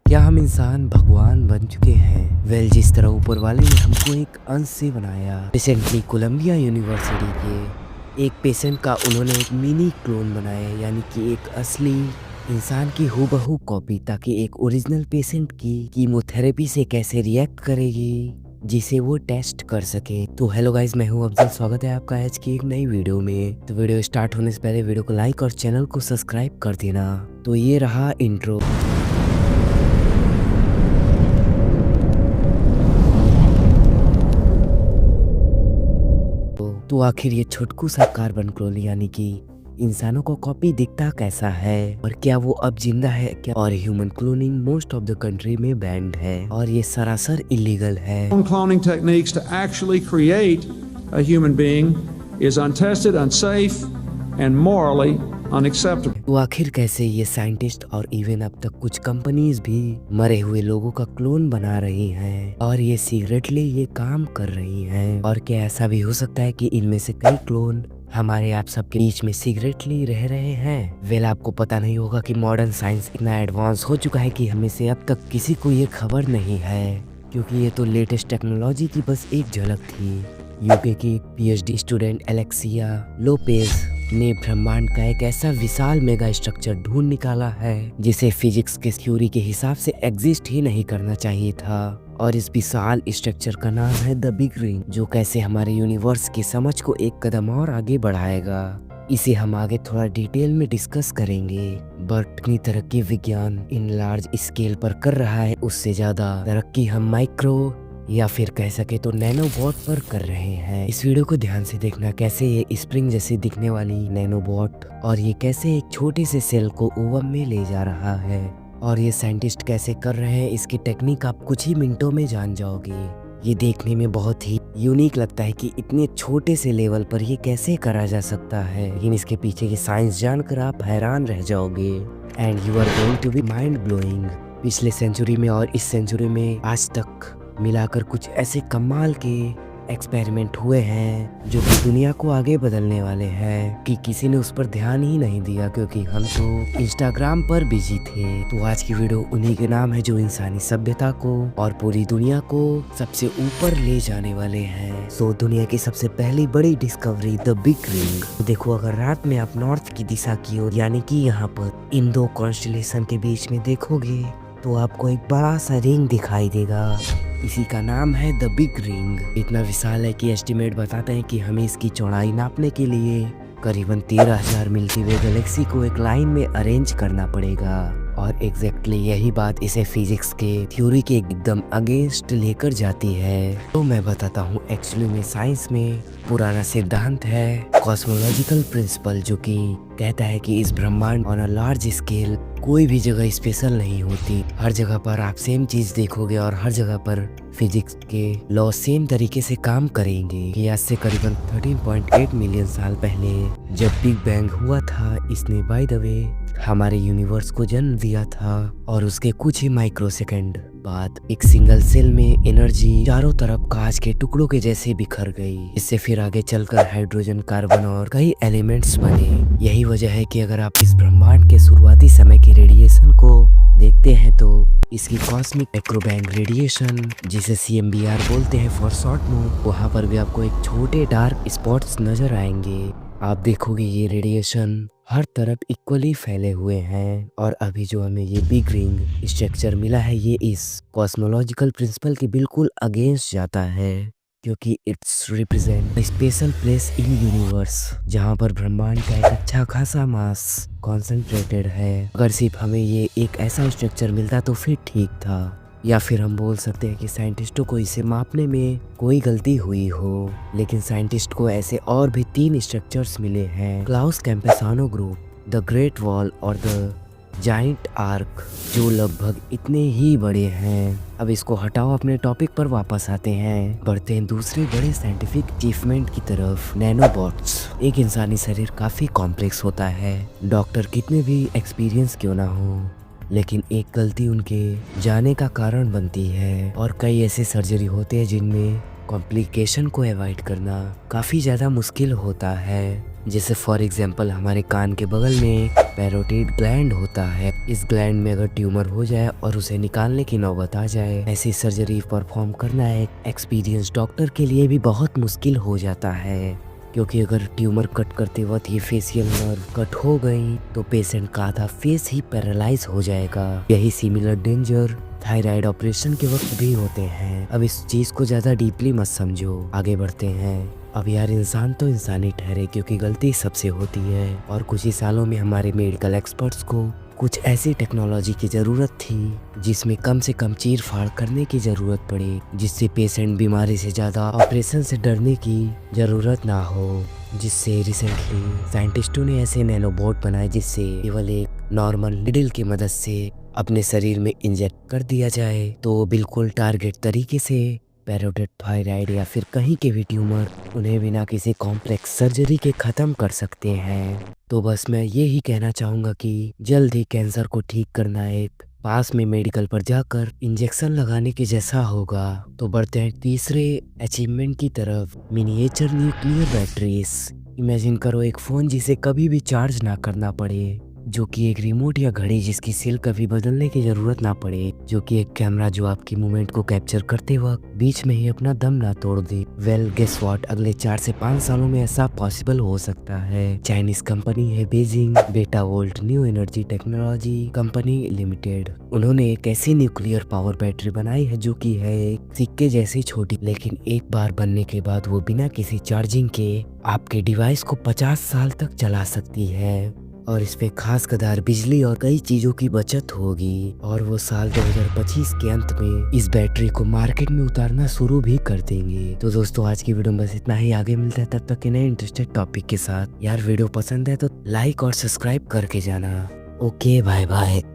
क्या हम इंसान भगवान बन चुके हैं? वेल, जिस तरह ऊपर वाले ने हमको एक अंश से बनाया। रिसेंटली कोलंबिया यूनिवर्सिटी के एक पेशेंट का उन्होंने एक मिनी क्लोन बनाया, यानी कि एक असली इंसान की हूबहू कॉपी, ताकि एक ओरिजिनल पेशेंट की कीमोथेरेपी से कैसे रिएक्ट करेगी जिसे वो टेस्ट कर सके। तो हेलो गाइस, मैं हूं अफजल। स्वागत है आपका आज की एक नई वीडियो में। तो वीडियो स्टार्ट होने से पहले वीडियो को लाइक और चैनल को सब्सक्राइब कर देना। तो ये रहा इंट्रो। तो आखिर ये छोटकू सा कार्बन क्लोन यानी कि इंसानों को कॉपी दिखता कैसा है, और क्या वो अब जिंदा है क्या? और human cloning most of the country में बैंड है और ये सरासर इलीगल है। Cloning techniques to actually create a human being is untested, unsafe, and morally unacceptable. तो आखिर कैसे ये साइंटिस्ट और इवन अब तक कुछ कंपनीज भी मरे हुए लोगों का क्लोन बना रही हैं और ये सीक्रेटली ये काम कर रही हैं? और क्या ऐसा भी हो सकता है कि इनमें से कई क्लोन हमारे आप सबके बीच में सीक्रेटली रह रहे हैं? वेल, आपको पता नहीं होगा कि मॉडर्न साइंस इतना एडवांस हो चुका है कि हमें से अब तक किसी को ये खबर नहीं है, क्योंकि ये तो लेटेस्ट टेक्नोलॉजी की बस एक झलक थी। यूके की पीएचडी स्टूडेंट एलेक्सिया लोपेज ने ब्रह्मांड का एक ऐसा विशाल मेगा स्ट्रक्चर ढूंढ निकाला है जिसे फिजिक्स के थ्योरी के हिसाब से एग्जिस्ट ही नहीं करना चाहिए था। और इस विशाल स्ट्रक्चर का नाम है द बिग रिंग, जो कैसे हमारे यूनिवर्स की समझ को एक कदम और आगे बढ़ाएगा। इसे हम आगे थोड़ा डिटेल में डिस्कस करेंगे। बट इतनी तरक्की विज्ञान इन लार्ज स्केल पर कर रहा है, उससे ज्यादा तरक्की हम माइक्रो या फिर कह सके तो नैनोबॉट पर कर रहे हैं। इस वीडियो को ध्यान से देखना, कैसे ये स्प्रिंग जैसी दिखने वाली नैनोबॉट और ये कैसे एक छोटे से सेल को ओवन में ले जा रहा है, और ये साइंटिस्ट कैसे कर रहे हैं, इसकी टेक्निक आप कुछ ही मिनटों में जान जाओगे। ये देखने में बहुत ही यूनिक लगता है कि इतने छोटे से लेवल पर ये कैसे करा जा सकता है, लेकिन इसके पीछे की साइंस जानकर आप हैरान रह जाओगे and you are going to be mind blowing. पिछले सेंचुरी में और इस सेंचुरी में आज तक मिलाकर कुछ ऐसे कमाल के एक्सपेरिमेंट हुए हैं जो कि दुनिया को आगे बदलने वाले हैं कि किसी ने उस पर ध्यान ही नहीं दिया, क्योंकि हम तो इंस्टाग्राम पर बिजी थे। तो आज की वीडियो उन्हीं के नाम है जो इंसानी सभ्यता को और पूरी दुनिया को सबसे ऊपर ले जाने वाले हैं। सो दुनिया की सबसे पहली बड़ी डिस्कवरी द बिग रिंग। देखो, अगर रात में आप नॉर्थ की दिशा की ओर यानी कि यहाँ पर इन दो कॉन्स्टेलेशन के बीच में देखोगे तो आपको एक बड़ा सा रिंग दिखाई देगा। इसी का नाम है द बिग रिंग। इतना विशाल है कि एस्टिमेट बताते हैं कि हमें इसकी चौड़ाई नापने के लिए करीबन 13,000 मिल्की वे गैलेक्सी को एक लाइन में अरेंज करना पड़ेगा। और एग्जैक्टली यही बात इसे फिजिक्स के थ्योरी के एकदम अगेंस्ट लेकर जाती है। तो मैं बताता हूँ, एक्चुअली में साइंस में पुराना सिद्धांत है कॉस्मोलॉजिकल प्रिंसिपल, जो कि कहता है कि इस ब्रह्मांड ऑन अ लार्ज स्केल कोई भी जगह स्पेशल नहीं होती। हर जगह पर आप सेम चीज देखोगे और हर जगह पर फिजिक्स के लॉ सेम तरीके से काम करेंगे। कि आज से करीबन 13.8 मिलियन साल पहले जब बिग बैंग हुआ था, इसने बाय द वे हमारे यूनिवर्स को जन्म दिया था, और उसके कुछ ही माइक्रो सेकंड बाद एक सिंगल सेल में एनर्जी चारों तरफ कांच के टुकड़ों के जैसे बिखर गई। इससे फिर आगे चलकर हाइड्रोजन, कार्बन और कई एलिमेंट्स बने। यही वजह है कि अगर आप इस ब्रह्मांड के शुरुआती समय के रेडिएशन को देखते हैं तो इसकी कॉस्मिक माइक्रोबैंग रेडिएशन, जिसे CMBR बोलते हैं फॉर शॉर्ट में, वहाँ पर भी आपको एक छोटे डार्क स्पॉट्स नजर आएंगे। आप देखोगे ये रेडिएशन हर तरफ इक्वली फैले हुए हैं। और अभी जो हमें ये बिग रिंग स्ट्रक्चर मिला है, ये इस कॉस्मोलॉजिकल प्रिंसिपल के बिल्कुल अगेंस्ट जाता है, क्योंकि it's represent special place in universe जहाँ पर ब्रह्मांड का एक अच्छा खासा मास कॉन्सेंट्रेटेड है। अगर सिर्फ हमें ये एक ऐसा स्ट्रक्चर मिलता तो फिर ठीक था, या फिर हम बोल सकते हैं कि साइंटिस्टों को इसे मापने में कोई गलती हुई हो। लेकिन साइंटिस्ट को ऐसे और भी 3 स्ट्रक्चर्स मिले हैं, Klaus Campesano group, the great wall और द जाइंट आर्क, जो लगभग इतने ही बड़े हैं। अब इसको हटाओ, अपने टॉपिक पर वापस आते हैं, बढ़ते हैं दूसरे बड़े साइंटिफिक अचीवमेंट की तरफ, नैनोबॉट्स। एक इंसानी शरीर काफी कॉम्प्लेक्स होता है, डॉक्टर कितने भी एक्सपीरियंस क्यों ना हो, लेकिन एक गलती उनके जाने का कारण बनती है। और कई ऐसे सर्जरी होते हैं जिनमें कॉम्प्लिकेशन को अवॉइड करना काफ़ी ज़्यादा मुश्किल होता है। जैसे फॉर एग्जांपल हमारे कान के बगल में पैरोटिड ग्लैंड होता है, इस ग्लैंड में अगर ट्यूमर हो जाए और उसे निकालने की नौबत आ जाए, ऐसी सर्जरी परफॉर्म करना एक एक्सपीरियंस डॉक्टर के लिए भी बहुत मुश्किल हो जाता है, क्योंकि अगर ट्यूमर कट करते वक्त ये फेशियल नर्व कट हो गई तो पेशेंट का आधा फेस ही पैरालाइज हो जाएगा। यही सिमिलर डेंजर थायराइड ऑपरेशन के वक्त भी होते हैं। अब इस चीज को ज्यादा डीपली मत समझो, आगे बढ़ते हैं। अब यार इंसान तो इंसान ही ठहरे, क्योंकि गलती सबसे होती है और कुछ ही सालों में हमारे मेडिकल एक्सपर्ट्स को कुछ ऐसी टेक्नोलॉजी की ज़रूरत थी जिसमें कम से कम चीर फाड़ करने की ज़रूरत पड़े, जिससे पेशेंट बीमारी से ज़्यादा ऑपरेशन से डरने की ज़रूरत ना हो। जिससे रिसेंटली साइंटिस्टों ने ऐसे नैनोबोट बनाए जिससे केवल एक नॉर्मल निडल की मदद से अपने शरीर में इंजेक्ट कर दिया जाए तो बिल्कुल टारगेट तरीके से पैरोटिड थायराइड या फिर कहीं के भी ट्यूमर उन्हें बिना किसी कॉम्प्लेक्स सर्जरी के ख़त्म कर सकते हैं। तो बस मैं ये ही कहना चाहूँगा कि जल्द ही कैंसर को ठीक करना एक पास में मेडिकल पर जाकर इंजेक्शन लगाने के जैसा होगा। तो बढ़ते हैं तीसरे अचीवमेंट की तरफ, मिनिएचर न्यूक्लियर बैटरीज। इमेजिन करो एक फ़ोन जिसे कभी भी चार्ज ना करना पड़े, जो कि एक रिमोट या घड़ी जिसकी सेल कभी बदलने की जरूरत ना पड़े, जो कि एक कैमरा जो आपकी मूवमेंट को कैप्चर करते वक्त बीच में ही अपना दम ना तोड़ दे। वेल गेस व्हाट, अगले 4 से 5 सालों में ऐसा पॉसिबल हो सकता है। चाइनीज कंपनी है बेजिंग बेटा volt new energy technology company limited. उन्होंने एक ऐसी न्यूक्लियर पावर बैटरी बनाई है जो कि है एक सिक्के जैसी छोटी, लेकिन एक बार बनने के बाद वो बिना किसी चार्जिंग के आपके डिवाइस को 50 साल तक चला सकती है। और इस पे खास कदार बिजली और कई चीजों की बचत होगी। और वो साल 2025 के अंत में इस बैटरी को मार्केट में उतारना शुरू भी कर देंगे। तो दोस्तों आज की वीडियो में बस इतना ही, आगे मिलता है तब तक के नए इंटरेस्टेड टॉपिक के साथ। यार वीडियो पसंद है तो लाइक और सब्सक्राइब करके जाना। Okay bye bye.